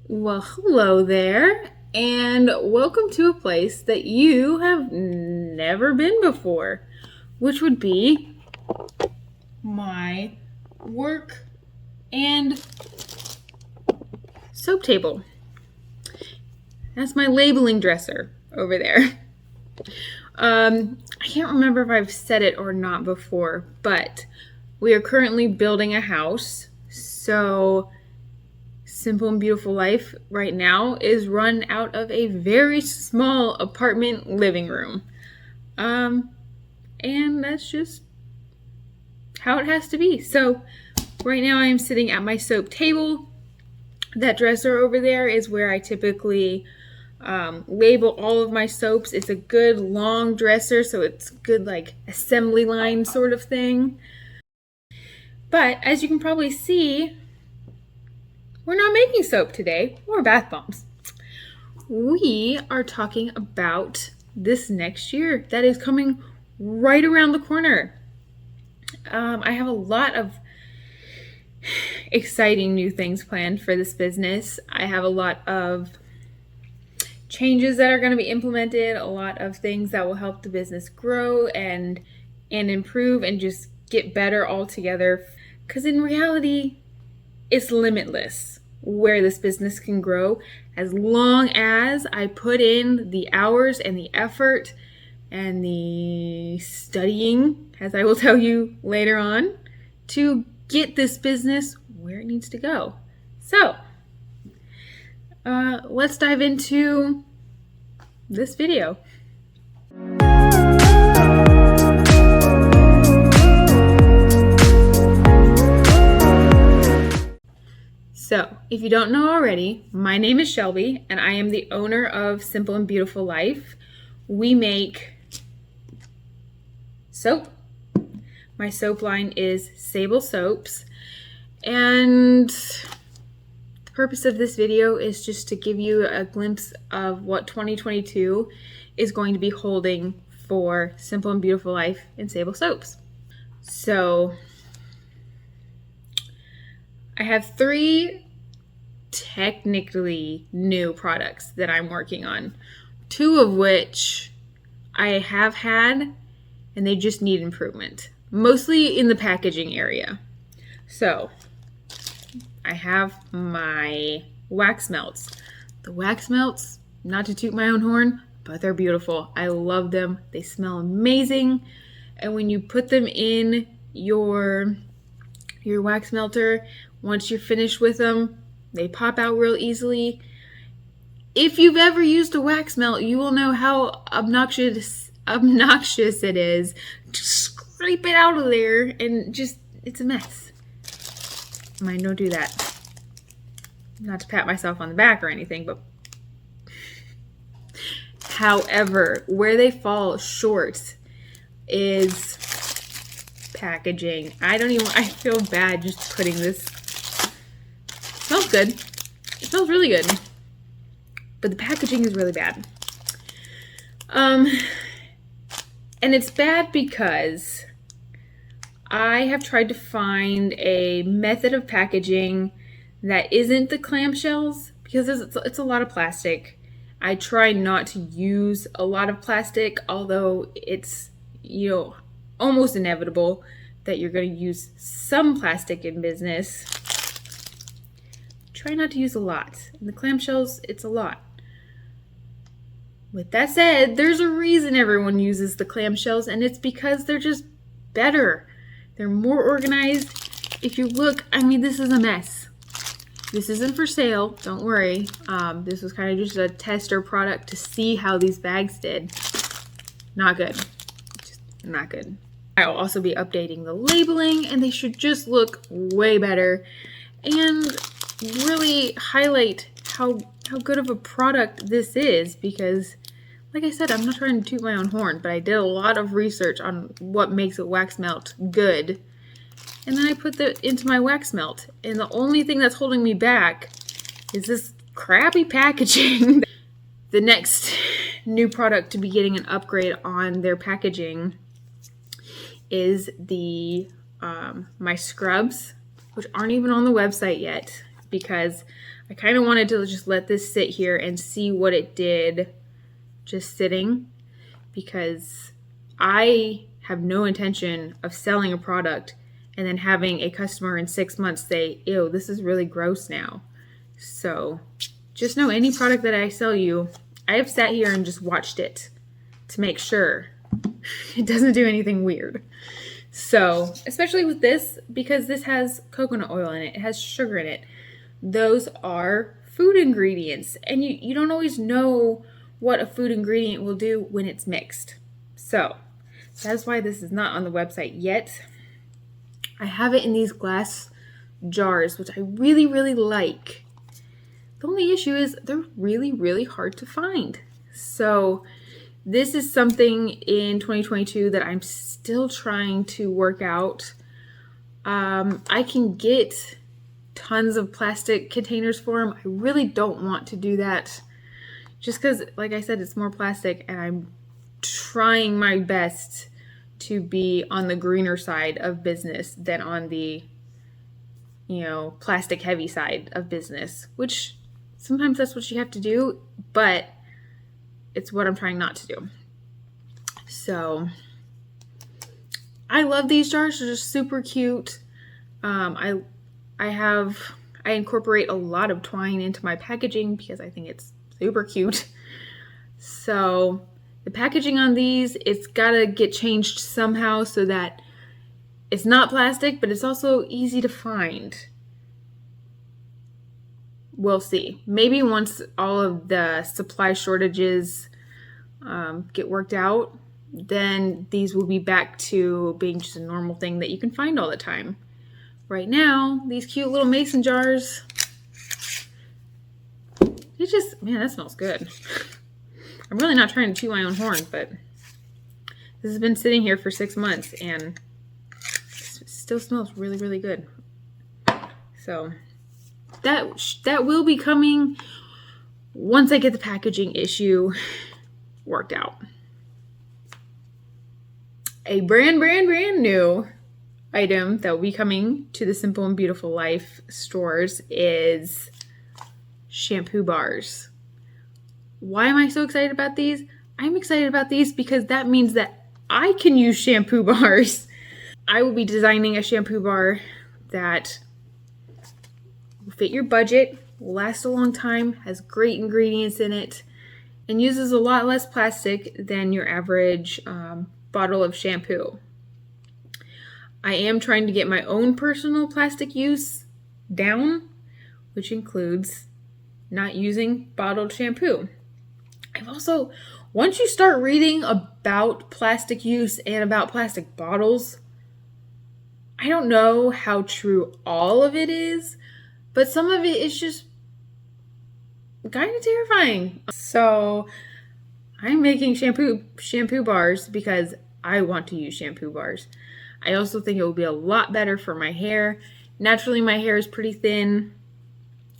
Well, hello there, and welcome to a place that you have never been before, which would be my work and soap table. That's my labeling dresser over there. I can't remember if I've said it or not before, but we are currently building a house, so Simple and Beautiful Life right now is run out of a very small apartment living room. And that's just how it has to be. So right now I am sitting at my soap table. That dresser over there is where I typically label all of my soaps. It's a good long dresser, so it's good like assembly line sort of thing. But as you can probably see, we're not making soap today or bath bombs. We are talking about this next year that is coming right around the corner. I have a lot of exciting new things planned for this business. I have a lot of changes that are going to be implemented, a lot of things that will help the business grow and improve and just get better altogether. Because in reality, it's limitless where this business can grow as long as I put in the hours and the effort and the studying, as I will tell you later on, to get this business where it needs to go. So, let's dive into this video. So, if you don't know already, my name is SaBLe, and I am the owner of Simple and Beautiful Life. We make soap. My soap line is SaBLe soaps, and the purpose of this video is just to give you a glimpse of what 2022 is going to be holding for Simple and Beautiful Life and SaBLe soaps. So, I have 3 technically new products that I'm working on, 2 of which I have had and they just need improvement, mostly in the packaging area. So I have my wax melts. The wax melts, not to toot my own horn, but they're beautiful. I love them. They smell amazing. And when you put them in your wax melter, once you're finished with them, they pop out real easily. If you've ever used a wax melt, you will know how obnoxious it is to scrape it out of there and just, it's a mess. Mind, don't do that. Not to pat myself on the back or anything, but however, where they fall short is packaging. I feel bad just putting this. It smells good. It smells really good. But the packaging is really bad. And it's bad because I have tried to find a method of packaging that isn't the clamshells because it's a lot of plastic. I try not to use a lot of plastic, although it's, almost inevitable that you're going to use some plastic in business. Try not to use a lot. In the clamshells, it's a lot. With that said, there's a reason everyone uses the clamshells, and it's because they're just better. They're more organized. If you look, this is a mess. This isn't for sale, don't worry. This was kind of just a tester product to see how these bags did. Not good. Just not good. I will also be updating the labeling, and they should just look way better and really highlight how good of a product this is, because like I said, I'm not trying to toot my own horn, but I did a lot of research on what makes a wax melt good, and then I put that into my wax melt, and the only thing that's holding me back is this crappy packaging. The next new product to be getting an upgrade on their packaging is the my scrubs, which aren't even on the website yet. because I kind of wanted to just let this sit here and see what it did just sitting, because I have no intention of selling a product and then having a customer in 6 months say, ew, this is really gross now. So just know any product that I sell you, I have sat here and just watched it to make sure it doesn't do anything weird. So, especially with this, because this has coconut oil in it, it has sugar in it. Those are food ingredients, and you don't always know what a food ingredient will do when it's mixed. So, that's why this is not on the website yet. I have it in these glass jars, which I really, really like. The only issue is they're really, really hard to find. So, this is something in 2022 that I'm still trying to work out. I can get tons of plastic containers for them. I really don't want to do that just because, like I said, it's more plastic, and I'm trying my best to be on the greener side of business than on the, plastic heavy side of business, which sometimes that's what you have to do, but it's what I'm trying not to do. So I love these jars. They're just super cute. I incorporate a lot of twine into my packaging because I think it's super cute. So the packaging on these, it's gotta get changed somehow so that it's not plastic, but it's also easy to find. We'll see. Maybe once all of the supply shortages get worked out, then these will be back to being just a normal thing that you can find all the time. Right now, these cute little mason jars, man, that smells good. I'm really not trying to chew my own horn, but this has been sitting here for 6 months and it still smells really, really good. So that will be coming once I get the packaging issue worked out. A brand new item that will be coming to the Simple and Beautiful Life stores is shampoo bars. Why am I so excited about these? I'm excited about these because that means that I can use shampoo bars. I will be designing a shampoo bar that will fit your budget, will last a long time, has great ingredients in it, and uses a lot less plastic than your average bottle of shampoo. I am trying to get my own personal plastic use down, which includes not using bottled shampoo. I've also, once you start reading about plastic use and about plastic bottles, I don't know how true all of it is, but some of it is just kind of terrifying. So I'm making shampoo bars because I want to use shampoo bars. I also think it will be a lot better for my hair. Naturally, my hair is pretty thin,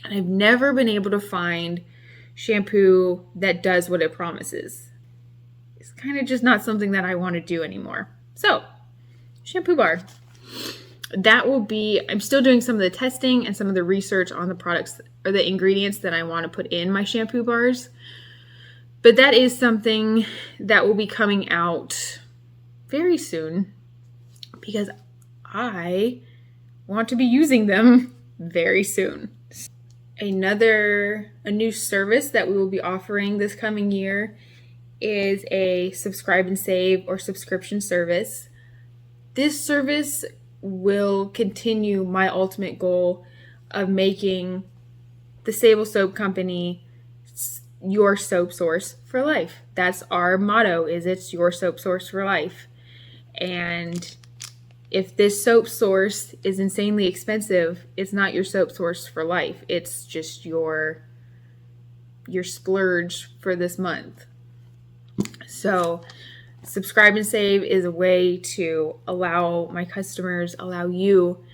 and I've never been able to find shampoo that does what it promises. It's kind of just not something that I want to do anymore. So, shampoo bar. That will be, I'm still doing some of the testing and some of the research on the products or the ingredients that I want to put in my shampoo bars. But that is something that will be coming out very soon because I want to be using them very soon. A new service that we will be offering this coming year is a subscribe and save or subscription service. This service will continue my ultimate goal of making the SaBLe Soap Company your soap source for life. That's our motto, is it's your soap source for life. And if this soap source is insanely expensive, it's not your soap source for life. It's just your splurge for this month. So subscribe and save is a way to allow my customers, allow you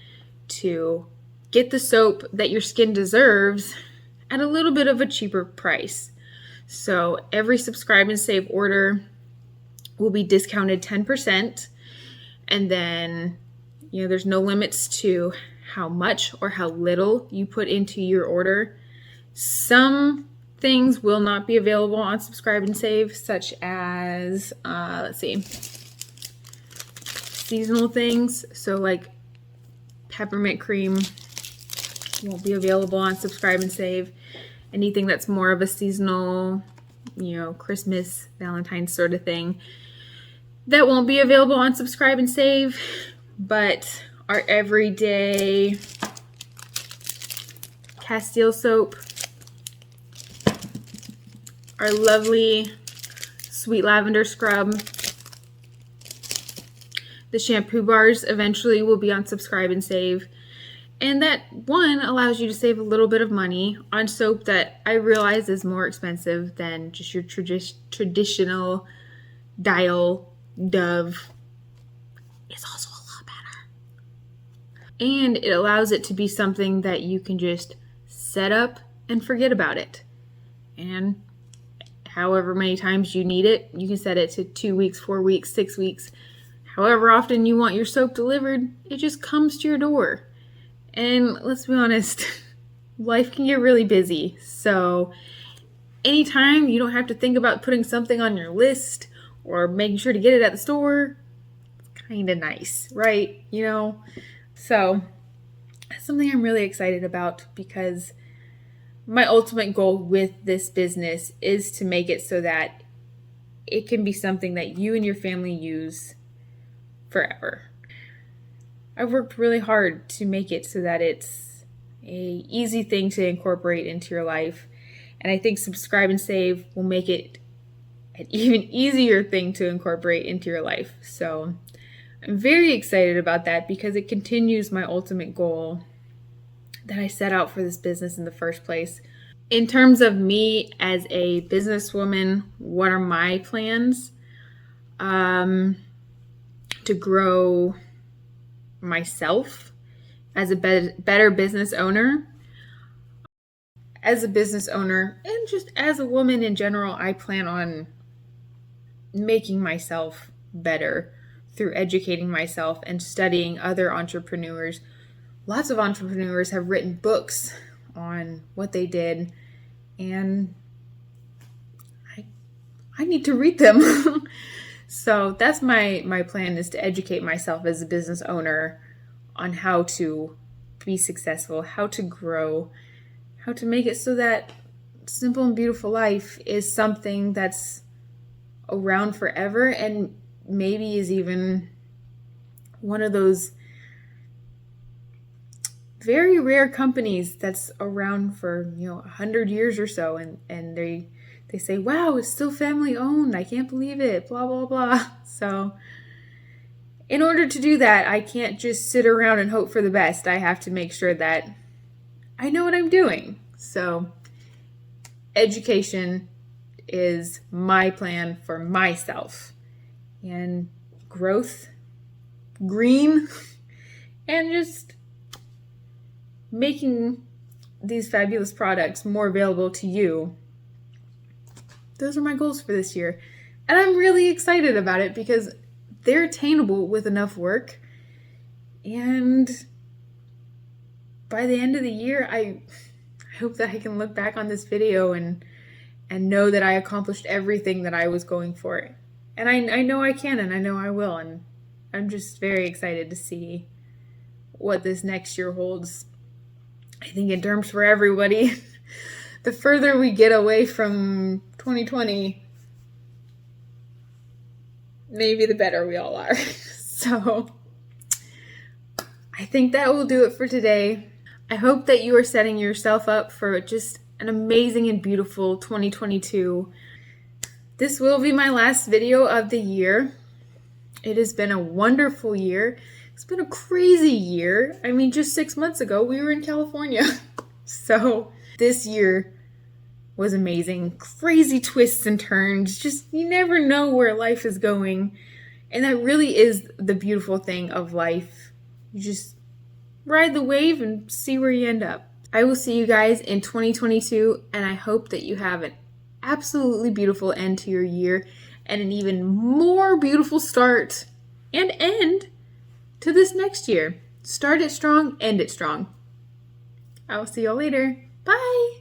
to get the soap that your skin deserves at a little bit of a cheaper price. So every subscribe and save order will be discounted 10%. And then, there's no limits to how much or how little you put into your order. Some things will not be available on Subscribe and Save, such as, let's see, seasonal things. So like peppermint cream won't be available on Subscribe and Save. Anything that's more of a seasonal, Christmas, Valentine's sort of thing, that won't be available on Subscribe and Save. But our everyday Castile soap, our lovely sweet lavender scrub, the shampoo bars eventually will be on Subscribe and Save. And that one allows you to save a little bit of money on soap that I realize is more expensive than just your traditional Dial Dove. It's also a lot better. And it allows it to be something that you can just set up and forget about it. And however many times you need it, you can set it to 2 weeks, 4 weeks, 6 weeks. However often you want your soap delivered, it just comes to your door. And let's be honest, life can get really busy. So anytime you don't have to think about putting something on your list or making sure to get it at the store, it's kind of nice, right? So that's something I'm really excited about, because my ultimate goal with this business is to make it so that it can be something that you and your family use forever. I've worked really hard to make it so that it's an easy thing to incorporate into your life. And I think Subscribe and Save will make it an even easier thing to incorporate into your life. So I'm very excited about that, because it continues my ultimate goal that I set out for this business in the first place. In terms of me as a businesswoman, what are my plans? To grow myself as a better business owner. As a business owner, and just as a woman in general, I plan on making myself better through educating myself and studying other entrepreneurs. Lots of entrepreneurs have written books on what they did, and I need to read them. So that's my plan, is to educate myself as a business owner on how to be successful, how to grow, how to make it so that simple and beautiful life is something that's around forever, and maybe is even one of those very rare companies that's around for 100 years or so, and they say, wow, it's still family owned, I can't believe it, blah blah blah. So in order to do that, I can't just sit around and hope for the best. I have to make sure that I know what I'm doing. So education is my plan for myself, and growth, green, and just making these fabulous products more available to you. Those are my goals for this year. And I'm really excited about it, because they're attainable with enough work. And by the end of the year, I hope that I can look back on this video and know that I accomplished everything that I was going for. And I know I can, and I know I will. And I'm just very excited to see what this next year holds. I think in terms for everybody, the further we get away from 2020, maybe the better we all are. So I think that will do it for today. I hope that you are setting yourself up for just an amazing and beautiful 2022. This will be my last video of the year. It has been a wonderful year. It's been a crazy year. I mean, just 6 months ago, we were in California. So this year was amazing. Crazy twists and turns. Just, you never know where life is going. And that really is the beautiful thing of life. You just ride the wave and see where you end up. I will see you guys in 2022, and I hope that you have an absolutely beautiful end to your year and an even more beautiful start and end to this next year. Start it strong, end it strong. I will see y'all later. Bye.